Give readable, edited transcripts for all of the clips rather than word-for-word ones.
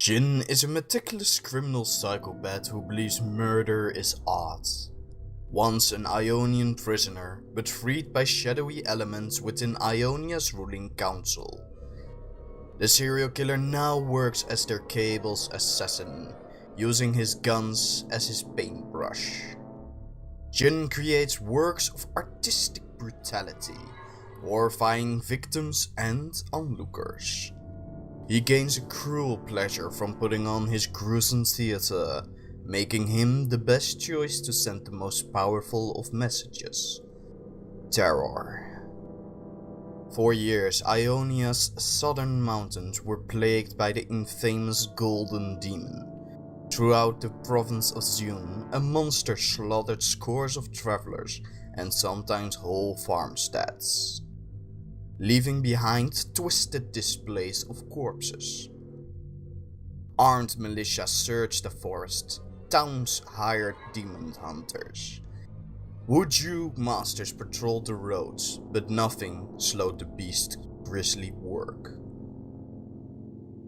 Jhin is a meticulous criminal psychopath who believes murder is art. Once an Ionian prisoner, but freed by shadowy elements within Ionia's ruling council. The serial killer now works as their cable's assassin, using his guns as his paintbrush. Jhin creates works of artistic brutality, horrifying victims and onlookers. He gains a cruel pleasure from putting on his gruesome theater, making him the best choice to send the most powerful of messages: terror. For years, Ionia's southern mountains were plagued by the infamous Golden Demon. Throughout the province of Jhin, a monster slaughtered scores of travelers and sometimes whole farmsteads, leaving behind twisted displays of corpses. Armed militia searched the forest, towns hired demon hunters. Wuju masters patrolled the roads, but nothing slowed the beast's grisly work.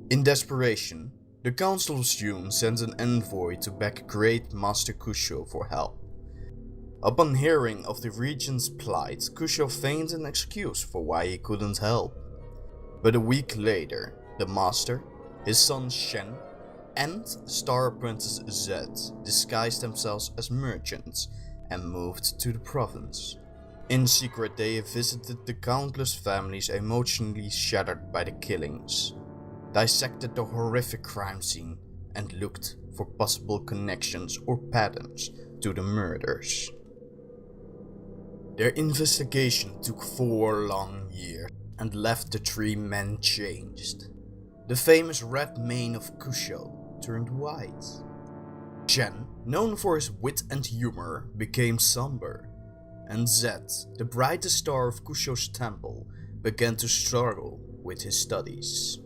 In desperation, the Council of Jhin sent an envoy to beg Great Master Kusho for help. Upon hearing of the region's plight, Kusho feigned an excuse for why he couldn't help. But a week later, the Master, his son Shen, and Star Apprentice Zed disguised themselves as merchants and moved to the province. In secret, they visited the countless families emotionally shattered by the killings, dissected the horrific crime scene, and looked for possible connections or patterns to the murders. Their investigation took 4 long years and left the 3 men changed. The famous red mane of Kusho turned white. Shen, known for his wit and humor, became somber, and Zed, the brightest star of Kusho's temple, began to struggle with his studies.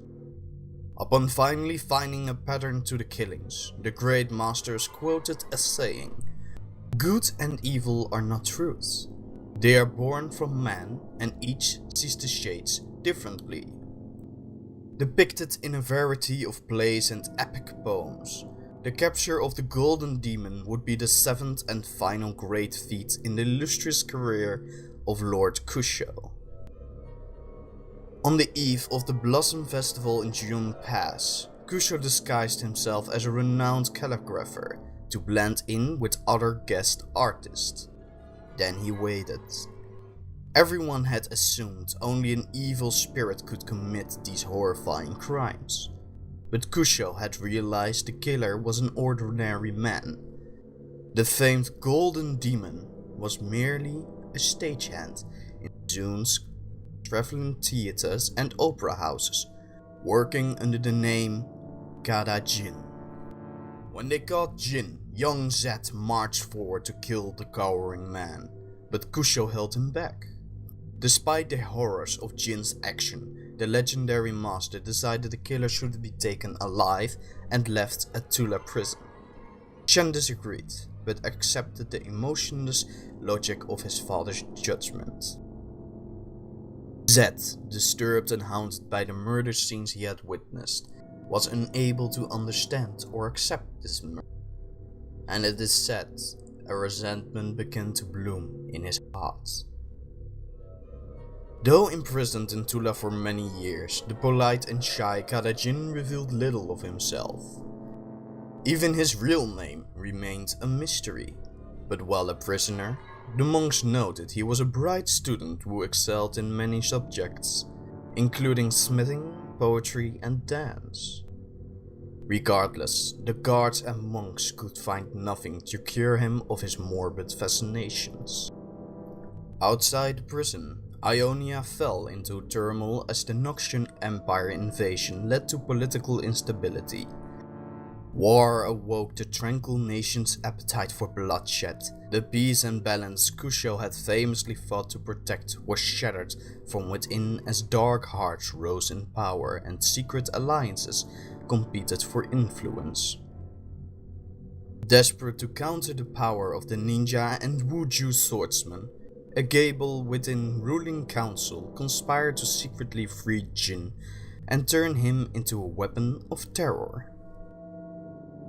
Upon finally finding a pattern to the killings, the Great Master is quoted as saying, "Good and evil are not truths. They are born from man, and each sees the shades differently." Depicted in a variety of plays and epic poems, the capture of the Golden Demon would be the 7th and final great feat in the illustrious career of Lord Kusho. On the eve of the Blossom Festival in Jhin Pass, Kusho disguised himself as a renowned calligrapher to blend in with other guest artists. Then he waited. Everyone had assumed only an evil spirit could commit these horrifying crimes. But Kusho had realized the killer was an ordinary man. The famed Golden Demon was merely a stagehand in Jhin's traveling theaters and opera houses, working under the name Khada Jhin. When they caught Jhin, young Zed marched forward to kill the cowering man, but Kusho held him back. Despite the horrors of Jin's action, the legendary master decided the killer should be taken alive and left at Tula prison. Shen disagreed, but accepted the emotionless logic of his father's judgment. Zed, disturbed and haunted by the murder scenes he had witnessed, was unable to understand or accept this murder. And it is said, a resentment began to bloom in his heart. Though imprisoned in Tula for many years, the polite and shy Khada Jhin revealed little of himself. Even his real name remained a mystery, but while a prisoner, the monks noted he was a bright student who excelled in many subjects, including smithing, poetry, and dance. Regardless, the guards and monks could find nothing to cure him of his morbid fascinations. Outside the prison, Ionia fell into turmoil as the Noxian Empire invasion led to political instability. War awoke the tranquil nation's appetite for bloodshed. The peace and balance Kusho had famously fought to protect was shattered from within as dark hearts rose in power and secret alliances competed for influence. Desperate to counter the power of the ninja and Wuju swordsman, a gable within ruling council conspired to secretly free Jhin and turn him into a weapon of terror.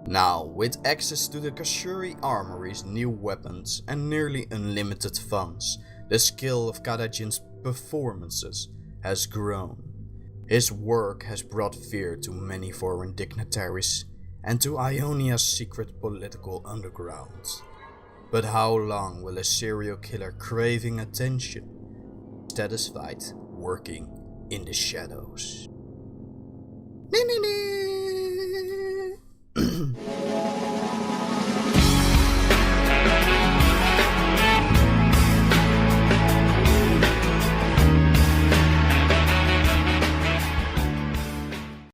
Now, with access to the Kashuri armory's new weapons and nearly unlimited funds, the skill of Khada Jhin's performances has grown. His work has brought fear to many foreign dignitaries and to Ionia's secret political underground. But how long will a serial killer craving attention satisfied working in the shadows?